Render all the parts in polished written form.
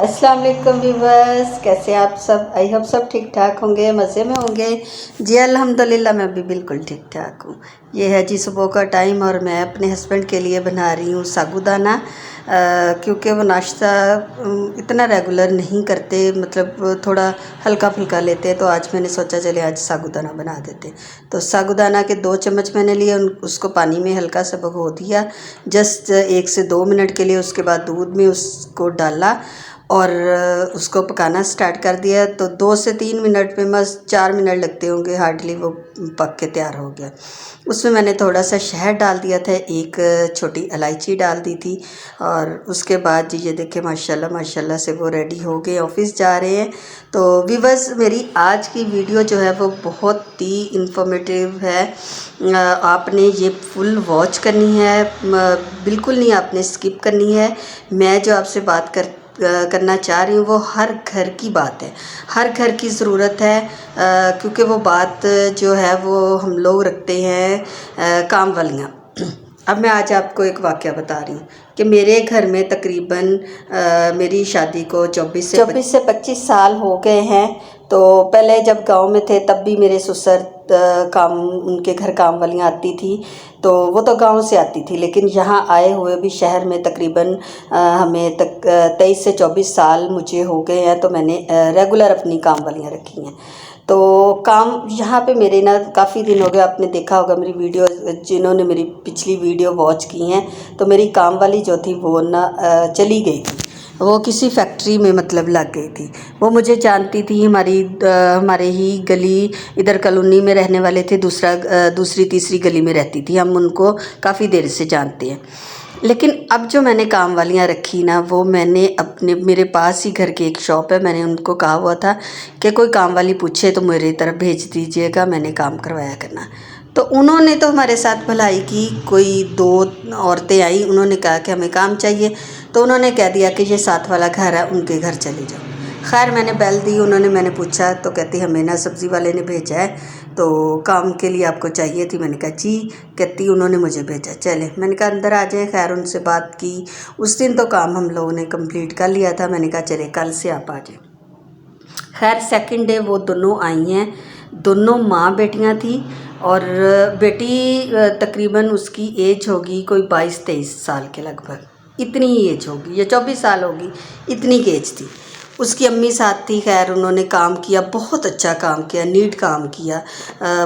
अस्सलाम वालेकुम व्यूवर्स, कैसे आप सब। आई होप सब ठीक ठाक होंगे, मज़े में होंगे जी। अल्हम्दुलिल्लाह मैं भी बिल्कुल ठीक ठाक हूँ। ये है जी सुबह का टाइम और मैं अपने हस्बैंड के लिए बना रही हूँ साबूदाना, क्योंकि वो नाश्ता इतना रेगुलर नहीं करते, मतलब थोड़ा हल्का फुल्का लेते हैं। तो आज मैंने सोचा चले आज साबूदाना बना देते। तो साबूदाना के 2 चम्मच मैंने लिए, उसको पानी में हल्का सा भिगो दिया जस्ट 1 से 2 मिनट के लिए। उसके बाद दूध में उसको डाला और उसको पकाना स्टार्ट कर दिया। तो 2 से 3 मिनट में बस 4 मिनट लगते होंगे हार्डली, वो पक के तैयार हो गया। उसमें मैंने थोड़ा सा शहद डाल दिया था, एक छोटी इलायची डाल दी थी। और उसके बाद जी ये देखें माशाल्लाह माशाल्लाह से वो रेडी हो गए, ऑफिस जा रहे हैं। तो व्यूअर्स, मेरी आज की वीडियो जो है वो बहुत ही इंफॉर्मेटिव है। आपने ये फुल वॉच करनी है, बिल्कुल नहीं आपने स्किप करनी है। मैं जो आपसे बात करना चाह रही हूँ वो हर घर की बात है, हर घर की ज़रूरत है, क्योंकि वो बात जो है वो हम लोग रखते हैं काम वालियाँ। अब मैं आज आपको एक वाक़या बता रही हूँ कि मेरे घर में तकरीबन मेरी शादी को 24 से 25 साल हो गए हैं। तो पहले जब गांव में थे तब भी मेरे ससुर काम, उनके घर काम वालियाँ आती थी, तो वो तो गांव से आती थी। लेकिन यहाँ आए हुए भी शहर में तकरीबन हमें 23 से 24 साल मुझे हो गए हैं। तो मैंने रेगुलर अपनी काम वालियाँ रखी हैं। तो काम यहाँ पे मेरे ना काफ़ी दिन हो गए, आपने देखा होगा मेरी वीडियो, जिन्होंने मेरी पिछली वीडियो वॉच की हैं, तो मेरी काम वाली जो थी वो ना चली गई थी। वो किसी फैक्ट्री में मतलब लग गई थी। वो मुझे जानती थी, हमारे ही गली इधर कॉलोनी में रहने वाले थे, दूसरी तीसरी गली में रहती थी। हम उनको काफ़ी देर से जानते हैं। लेकिन अब जो मैंने काम वालियाँ रखी ना, वो मैंने मेरे पास ही घर की एक शॉप है, मैंने उनको कहा हुआ था कि कोई काम वाली पूछे तो मेरी तरफ भेज दीजिएगा, मैंने काम करवाया करना। तो उन्होंने तो हमारे साथ भलाई की। कोई 2 औरतें आई, उन्होंने कहा कि हमें काम चाहिए। तो उन्होंने कह दिया कि ये साथ वाला घर है, उनके घर चले जाओ। खैर मैंने बैल दी, मैंने पूछा तो कहती हमें ना सब्ज़ी वाले ने भेजा है, तो काम के लिए आपको चाहिए थी। मैंने कहा जी। कहती उन्होंने मुझे भेजा, चले। मैंने कहा अंदर आ जाए। खैर उनसे बात की। उस दिन तो काम हम लोगों ने कंप्लीट कर लिया था। मैंने कहा चले कल से आप आ जाए। खैर सेकंड डे वो दोनों आई हैं, दोनों माँ बेटियाँ थी। और बेटी तकरीबन उसकी एज होगी कोई 22-23 साल के लगभग, इतनी ही एज होगी, या 24 साल होगी, इतनी की एज थी। उसकी अम्मी साथ थी। खैर उन्होंने काम किया, बहुत अच्छा काम किया, नीट काम किया।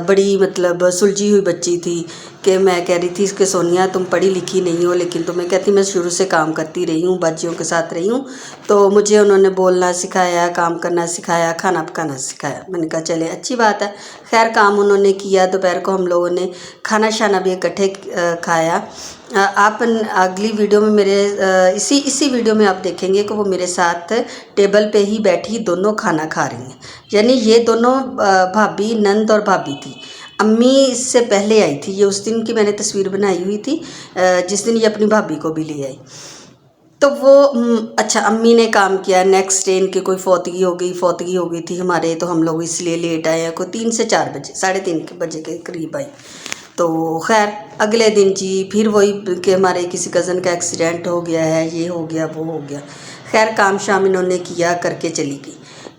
बड़ी मतलब सुलझी हुई बच्ची थी कि मैं कह रही थी कि सोनिया तुम पढ़ी लिखी नहीं हो, लेकिन तुम्हें कहती मैं शुरू से काम करती रही हूँ, बच्चियों के साथ रही हूँ। तो मुझे उन्होंने बोलना सिखाया, काम करना सिखाया, खाना पकाना सिखाया। मैंने कहा चले अच्छी बात है। खैर काम उन्होंने किया। दोपहर को हम लोगों ने खाना शाना भी इकट्ठे खाया। आप अगली वीडियो में मेरे इसी वीडियो में आप देखेंगे कि वो मेरे साथ टेबल पे ही बैठी दोनों खाना खा रही हैं। यानी ये दोनों भाभी, नंद और भाभी थी। अम्मी इससे पहले आई थी, ये उस दिन की मैंने तस्वीर बनाई हुई थी जिस दिन ये अपनी भाभी को भी ले आई। तो वो अच्छा अम्मी ने काम किया। नेक्स्ट डे इनकी कोई फौतगी हो गई थी हमारे, तो हम लोग इसलिए लेट आए हैं। कोई 3 से 4 बजे, 3:30 बजे के करीब आई। तो खैर अगले दिन जी फिर वही कि हमारे किसी कज़न का एक्सीडेंट हो गया है, ये हो गया वो हो गया। खैर काम शाम इन्होंने किया, करके चली गई।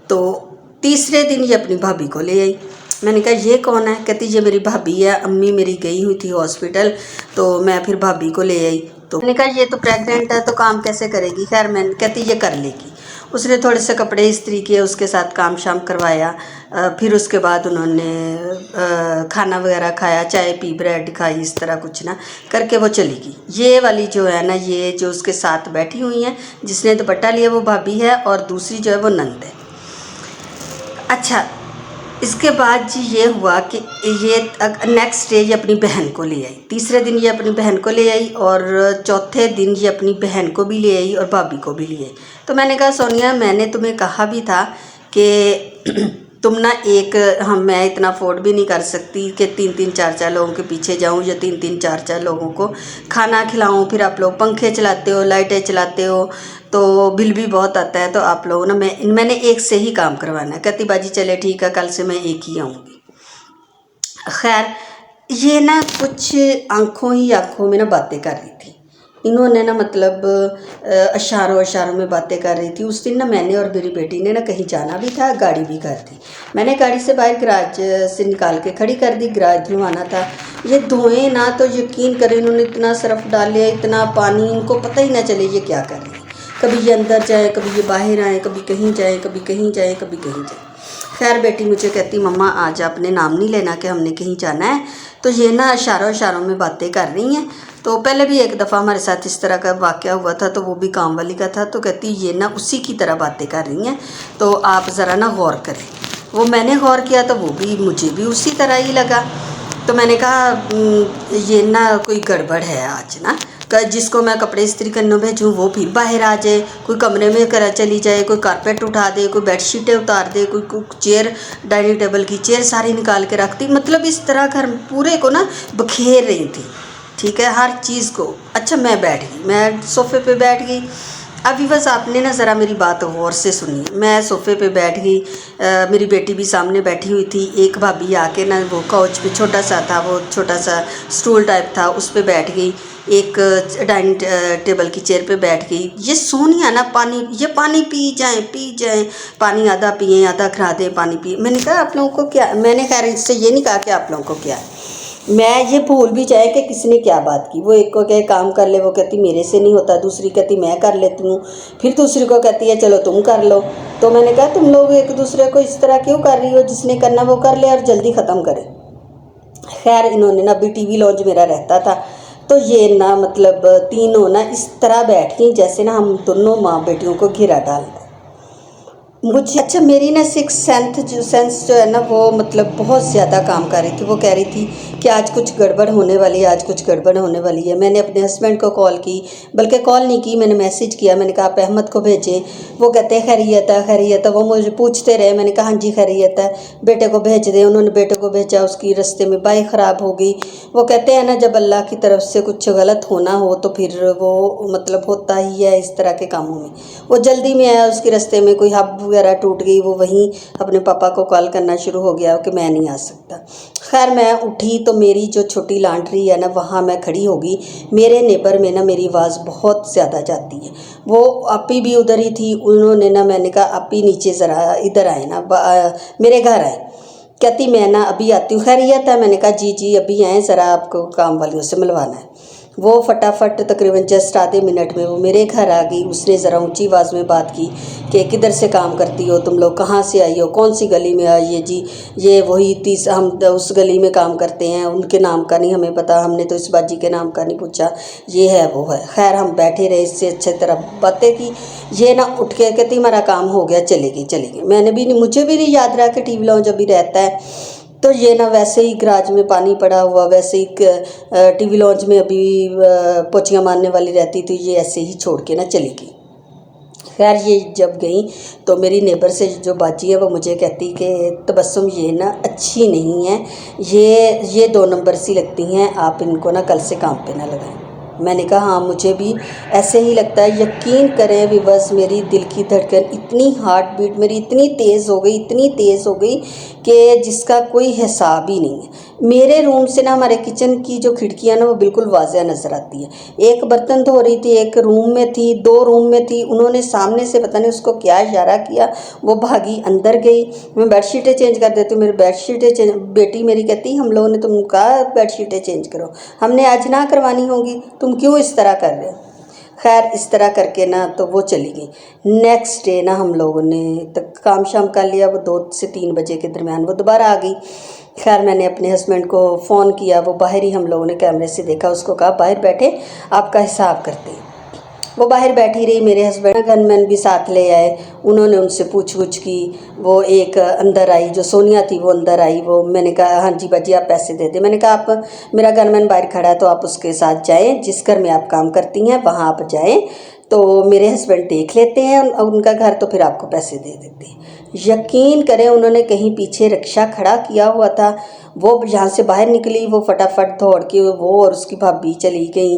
तो तीसरे दिन ये अपनी भाभी को ले आई। मैंने कहा ये कौन है? कहती ये मेरी भाभी है, अम्मी मेरी गई हुई थी हॉस्पिटल, तो मैं फिर भाभी को ले आई। तो मैंने कहा ये तो प्रेग्नेंट है तो काम कैसे करेगी? खैर मैंने कहती ये कर लेगी। उसने थोड़े से कपड़े इस्त्री किए, उसके साथ काम शाम करवाया। फिर उसके बाद उन्होंने खाना वगैरह खाया, चाय पी, ब्रेड खाई, इस तरह कुछ ना करके वो चली गई। ये वाली जो है ना, ये जो उसके साथ बैठी हुई हैं, जिसने दुपट्टा लिया वो भाभी है, और दूसरी जो है वो नंद है। अच्छा इसके बाद जी ये हुआ कि ये नेक्स्ट डे ये अपनी बहन को ले आई। तीसरे दिन ये अपनी बहन को ले आई, और चौथे दिन ये अपनी बहन को भी ले आई और भाभी को भी ले आई। तो मैंने कहा सोनिया मैंने तुम्हें कहा भी था कि तुम ना मैं इतना अफोर्ड भी नहीं कर सकती कि 3-3 4-4 लोगों के पीछे जाऊं, या 3-3 4-4 लोगों को खाना खिलाऊं। फिर आप लोग पंखे चलाते हो, लाइटें चलाते हो, तो बिल भी बहुत आता है। तो आप लोग ना मैंने एक से ही काम करवाना है। कहती बाजी चले ठीक है, कल से मैं एक ही आऊँगी। खैर ये ना कुछ आंखों में ना बातें कर रही थी। इन्होंने ना मतलब इशारों इशारों में बातें कर रही थी। उस दिन ना मैंने और मेरी बेटी ने ना कहीं जाना भी था, गाड़ी भी कर दी। मैंने गाड़ी से बाहर गराज से निकाल के खड़ी कर दी, गराज धुलवाना था। ये धोएं ना तो यकीन करें इन्होंने इतना सर्फ डाल लिया, इतना पानी, इनको पता ही ना चले ये क्या कर रहे हैं। कभी ये अंदर जाए, कभी ये बाहर आए, कभी कहीं जाए, कभी कहीं जाए, कभी कहीं जाए। खैर बेटी मुझे कहती मम्मा आज आपने नाम नहीं लेना कि हमने कहीं जाना है। तो ये ना इशारों इशारों में बातें कर रही हैं। तो पहले भी एक दफ़ा हमारे साथ इस तरह का वाक़या हुआ था, तो वो भी काम वाली का था। तो कहती ये ना उसी की तरह बातें कर रही हैं, तो आप ज़रा ना गौर करें। वो मैंने गौर किया तो वो भी मुझे भी उसी तरह ही लगा। तो मैंने कहा ये ना कोई गड़बड़ है आज ना, जिसको मैं कपड़े इस्त्री करने भेजूँ वो फिर बाहर आ जाए, कोई कमरे में करा चली जाए, कोई कारपेट उठा दे, कोई बेडशीटें उतार दे, कोई चेयर, डाइनिंग टेबल की चेयर सारी निकाल के रखती। मतलब इस तरह घर पूरे को ना बखेर रही थी, ठीक है, हर चीज़ को। अच्छा मैं बैठ गई, मैं सोफ़े पे बैठ गई। अभी बस आपने ना ज़रा मेरी बात गौर से सुनी। मैं सोफ़े पे बैठ गई, मेरी बेटी भी सामने बैठी हुई थी। एक भाभी आके ना वो काउच पे छोटा सा था, वो छोटा सा स्टूल टाइप था, उस पे बैठ गई। एक डाइनिंग टेबल की चेयर पे बैठ गई। ये सोनिया ना पानी पी जाएं, पानी आधा पिए आधा खा दें, पानी पिए। मैंने कहा आप लोगों को क्या, मैंने खैर इससे ये नहीं कहा कि आप लोगों को क्या है, मैं ये भूल भी जाए कि किसने क्या बात की। वो एक को कहे काम कर ले, वो कहती मेरे से नहीं होता, दूसरी कहती मैं कर लेती हूँ, फिर दूसरी को कहती है चलो तुम कर लो। तो मैंने कहा तुम लोग एक दूसरे को इस तरह क्यों कर रही हो, जिसने करना वो कर ले और जल्दी ख़त्म करे। खैर इन्होंने ना अभी टीवी लॉन्च मेरा रहता था, तो ये ना मतलब तीनों ना इस तरह बैठ गई जैसे ना हम दोनों माँ बेटियों को घिरा डाल दें। मुझे अच्छा मेरी ना सेंस जो है ना वो मतलब बहुत ज़्यादा काम कर रही थी। वो कह रही थी कि आज कुछ गड़बड़ होने वाली है, आज कुछ गड़बड़ होने वाली है। मैंने अपने हस्बैंड को कॉल की, बल्कि कॉल नहीं की, मैंने मैसेज किया। मैंने कहा आप अहमद को भेजें। वो कहते हैं खैरियत है, खैरियत है। वो मुझे पूछते रहे, मैंने कहा हाँ जी खैरियत है, बेटे को भेज दें। उन्होंने बेटे को भेजा, उसकी रास्ते में बाइक ख़राब हो गई। वो कहते हैं ना जब अल्लाह की तरफ से कुछ गलत होना हो तो फिर वो मतलब होता ही है इस तरह के कामों में। वो जल्दी में आया, उसके रास्ते में कोई हब वगैरह टूट गई, वो वहीं अपने पापा को कॉल करना शुरू हो गया कि मैं नहीं आ सकता। खैर मैं उठी तो मेरी जो छोटी लॉन्ड्री है ना वहाँ मैं खड़ी होगी। मेरे नेबर में ना मेरी आवाज़ बहुत ज़्यादा जाती है। वो आपी भी उधर ही थी। उन्होंने ना, मैंने कहा आपी नीचे ज़रा इधर आए ना, मेरे घर आए। कहती मैं ना अभी आती हूँ, खैरियत है। मैंने कहा जी जी अभी आए, ज़रा आपको काम वालियों से मिलवाना है। वो फटाफट तकरीबन जस्ट आधे मिनट में वो मेरे घर आ गई। उसने ज़रा ऊंची आवाज़ में बात की कि किधर से काम करती हो तुम लोग, कहाँ से आई हो, कौन सी गली में आई है जी, ये वही हम उस गली में काम करते हैं, उनके नाम का नहीं हमें पता, हमने तो इस बाजी के नाम का नहीं पूछा, ये है वो है। खैर हम बैठे रहे, इससे अच्छे तरह बातें की। ये ना उठ के कहती हमारा काम हो गया, चले गई। मैंने भी नहीं, मुझे भी नहीं याद रहा कि टीवी लॉन्च अभी रहता है। तो ये ना वैसे ही गराज में पानी पड़ा हुआ, वैसे ही टीवी लॉन्च में अभी पोचियाँ मारने वाली रहती थी, ये ऐसे ही छोड़ के ना चली गई। खैर ये जब गई तो मेरी नेबर से जो बाजी है वो मुझे कहती कि तबस्सुम ये ना अच्छी नहीं है, ये 2 नंबर सी लगती हैं, आप इनको ना कल से काम पे ना लगाएं। मैंने कहा हाँ मुझे भी ऐसे ही लगता है। यकीन करें विवर्स, मेरी दिल की धड़कन इतनी, हार्ट बीट मेरी इतनी तेज़ हो गई कि जिसका कोई हिसाब ही नहीं है। मेरे रूम से ना हमारे किचन की जो खिड़कियाँ ना वो बिल्कुल वाज़ह नज़र आती है। एक बर्तन धो रही थी, एक रूम में थी, 2 रूम में थी। उन्होंने सामने से पता नहीं उसको क्या इशारा किया, वो भागी अंदर गई। मैं बेडशीटें चेंज कर देती हूँ, मेरी बेडशीटें चेंज, बेटी मेरी कहती हम लोगों ने तुम कहा बेडशीटें चेंज करो, हमने आज ना करवानी होंगी, तुम क्यों इस तरह कर रहे हो। खैर इस तरह करके ना तो वो चली गई। नेक्स्ट डे ना हम लोगों ने तक काम शाम कर लिया। वो 2 से 3 बजे के दरमियान वो दोबारा आ गई। खैर मैंने अपने हस्बैंड को फ़ोन किया, वो बाहर ही, हम लोगों ने कैमरे से देखा, उसको कहा बाहर बैठे आपका हिसाब करते हैं। वो बाहर बैठी रही। मेरे हस्बैंड गनमैन भी साथ ले आए, उन्होंने उनसे पूछ की। वो एक अंदर आई, जो सोनिया थी वो अंदर आई। वो मैंने कहा हाँ जी बाजी आप पैसे दे दें। मैंने कहा आप, मेरा गनमैन बाहर खड़ा है तो आप उसके साथ जाएं, जिस घर में आप काम करती हैं वहाँ आप जाएं, तो मेरे हस्बैंड देख लेते हैं उनका घर, तो फिर आपको पैसे दे देते हैं। यकीन करें, उन्होंने कहीं पीछे रिक्शा खड़ा किया हुआ था, वो यहाँ से बाहर निकली, वो फटाफट दौड़ के वो और उसकी भाभी चली गई,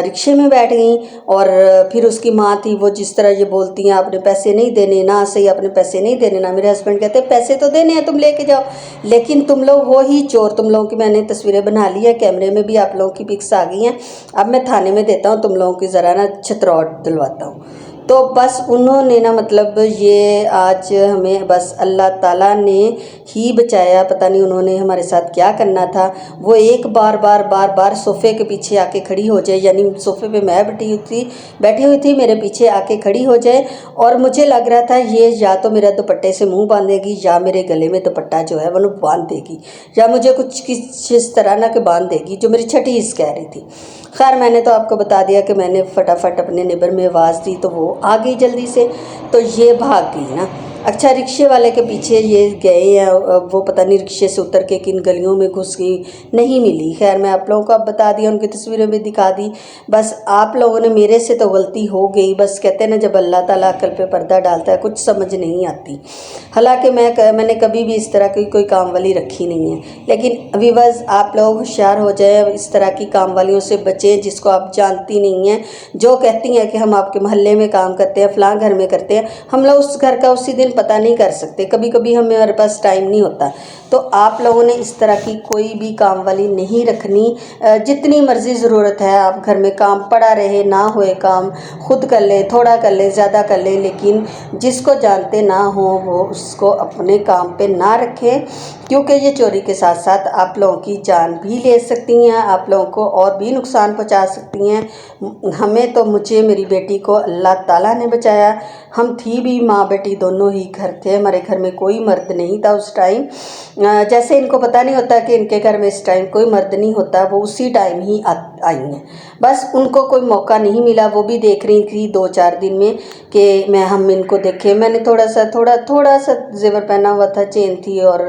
रिक्शे में बैठ गई। और फिर उसकी माँ थी, वो जिस तरह ये बोलती हैं आपने पैसे नहीं देने ना, सही आपने पैसे नहीं देने ना। मेरे हस्बैंड कहते हैं पैसे तो देने हैं, तुम लेके जाओ, लेकिन तुम लोग हो ही चोर। तुम लोगों की मैंने तस्वीरें बना ली है, कैमरे में भी आप लोगों की पिक्स आ गई हैं। अब मैं थाने में देता हूँ, तुम लोगों की ज़रा ना छतरौट दिलवाता हूँ। तो बस उन्होंने ना मतलब ये आज हमें बस अल्लाह ताला ने ही बचाया। पता नहीं उन्होंने हमारे साथ क्या करना था। वो एक बार बार सोफ़े के पीछे आके खड़ी हो जाए, यानी सोफ़े पे मैं बैठी हुई थी, मेरे पीछे आके खड़ी हो जाए। और मुझे लग रहा था ये या तो मेरा दुपट्टे से मुंह बांधेगी, या मेरे गले में दुपट्टा जो है वो बांध देगी, या मुझे कुछ इस तरह ना के बांध देगी, जो मेरी छठी हिस्स कह रही थी। खैर मैंने तो आपको बता दिया कि मैंने फटाफट अपने नेबर में आवाज़ दी, तो वो आ गई जल्दी से, तो ये भाग गई ना। अच्छा, रिक्शे वाले के पीछे ये गए हैं, वो पता नहीं रिक्शे से उतर के किन गलियों में घुस गई, नहीं मिली। खैर मैं आप लोगों को अब बता दिया, उनकी तस्वीरें भी दिखा दी। बस आप लोगों ने, मेरे से तो गलती हो गई। बस कहते हैं ना, जब अल्लाह ताला अक्ल पे पर्दा डालता है कुछ समझ नहीं आती। हालांकि मैंने कभी भी इस तरह की कोई काम वाली रखी नहीं है, लेकिन व्यूअर्स आप लोग होशियार हो जाए, इस तरह की काम वालियों से बचें जिसको आप जानती नहीं हैं, जो कहती हैं कि हम आपके मोहल्ले में काम करते हैं, फलां घर में करते हैं। हम लोग उस घर का उसी दिन पता नहीं कर सकते, कभी कभी हमारे पास टाइम नहीं होता। तो आप लोगों ने इस तरह की कोई भी काम वाली नहीं रखनी। जितनी मर्ज़ी ज़रूरत है, आप घर में काम पड़ा रहे ना होए, काम खुद कर ले, थोड़ा कर ले, ज़्यादा कर ले, लेकिन जिसको जानते ना हो वो उसको अपने काम पे ना रखें, क्योंकि ये चोरी के साथ साथ आप लोगों की जान भी ले सकती हैं, आप लोगों को और भी नुकसान पहुंचा सकती हैं। हमें तो, मुझे, मेरी बेटी को अल्लाह ताला ने बचाया। हम थी भी माँ बेटी दोनों ही घर थे, हमारे घर में कोई मर्द नहीं था उस टाइम। जैसे इनको पता नहीं होता कि इनके घर में इस टाइम कोई मर्द नहीं होता, वो उसी टाइम ही आई हैं। बस उनको कोई मौका नहीं मिला, वो भी देख रही थी 2-4 दिन में कि हम इनको देखें। मैंने थोड़ा सा जेवर पहना हुआ था, चेन थी और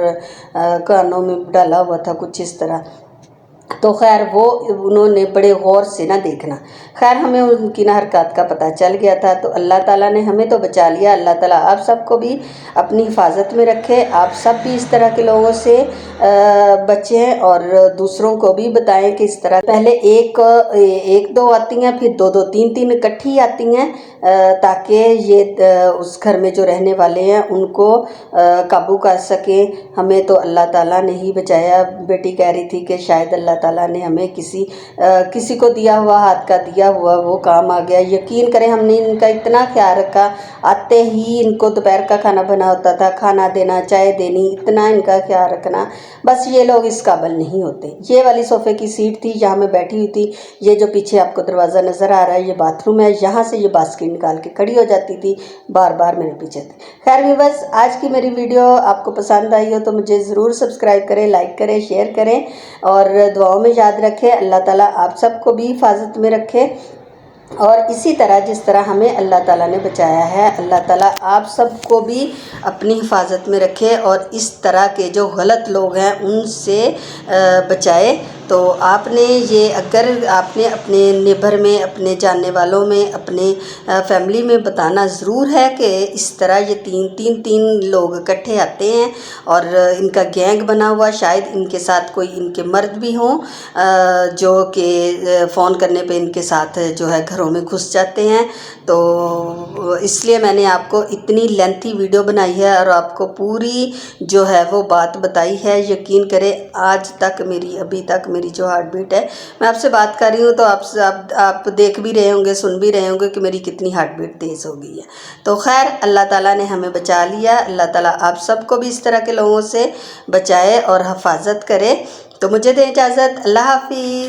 कानों में डाला हुआ था कुछ इस तरह। तो खैर वो उन्होंने बड़े गौर से ना देखना। खैर हमें उनकी ना हरकत का पता चल गया था, तो अल्लाह ताला ने हमें तो बचा लिया। अल्लाह ताला आप सबको भी अपनी हिफाजत में रखे, आप सब भी इस तरह के लोगों से बचें और दूसरों को भी बताएं कि इस तरह पहले एक दो आती हैं, फिर दो तीन इकट्ठी आती हैं, ताकि ये उस घर में जो रहने वाले हैं उनको काबू कर सके। हमें तो अल्लाह ताला ने ही बचाया। बेटी कह रही थी कि शायद अल्लाह ताला ने हमें किसी को दिया हुआ, हाथ का दिया हुआ वो काम आ गया। यकीन करें, हमने इनका इतना ख्याल रखा, आते ही इनको दोपहर का खाना बना होता था, खाना देना, चाय देनी, इतना इनका ख्याल रखना। बस ये लोग इस काबिल नहीं होते। ये वाली सोफ़े की सीट थी जहाँ मैं बैठी हुई थी। ये जो पीछे आपको दरवाज़ा नज़र आ रहा है, ये बाथरूम है, यहाँ से ये बास्केट निकाल के खड़ी हो जाती थी, बार बार मेरे पीछे थे। खैर व्यूअर्स, आज की मेरी वीडियो आपको पसंद आई हो तो मुझे ज़रूर सब्सक्राइब करें, लाइक करें, शेयर करें और दुआओं में याद रखें। अल्लाह ताला आप सबको भी हिफाजत में रखे, और इसी तरह जिस तरह हमें अल्लाह ताला ने बचाया है, अल्लाह ताला आप सबको भी अपनी हिफाजत में रखे और इस तरह के जो गलत लोग हैं उनसे बचाए। तो आपने ये, अगर आपने अपने नेबर में, अपने जानने वालों में, अपने फैमिली में बताना ज़रूर है कि इस तरह ये तीन लोग इकट्ठे आते हैं और इनका गैंग बना हुआ, शायद इनके साथ कोई इनके मर्द भी हों जो कि फ़ोन करने पे इनके साथ जो है घरों में घुस जाते हैं। तो इसलिए मैंने आपको इतनी लेंथी वीडियो बनाई है और आपको पूरी जो है वो बात बताई है। यकीन करें, आज तक अभी तक मेरी जो हार्ट बीट है, मैं आपसे बात कर रही हूँ तो आप देख भी रहे होंगे, सुन भी रहे होंगे कि मेरी कितनी हार्ट बीट तेज़ हो गई है। तो खैर अल्लाह ताला ने हमें बचा लिया। अल्लाह ताला आप सबको भी इस तरह के लोगों से बचाए और हिफाजत करे। तो मुझे दें इजाज़त। अल्लाह हाफिज़।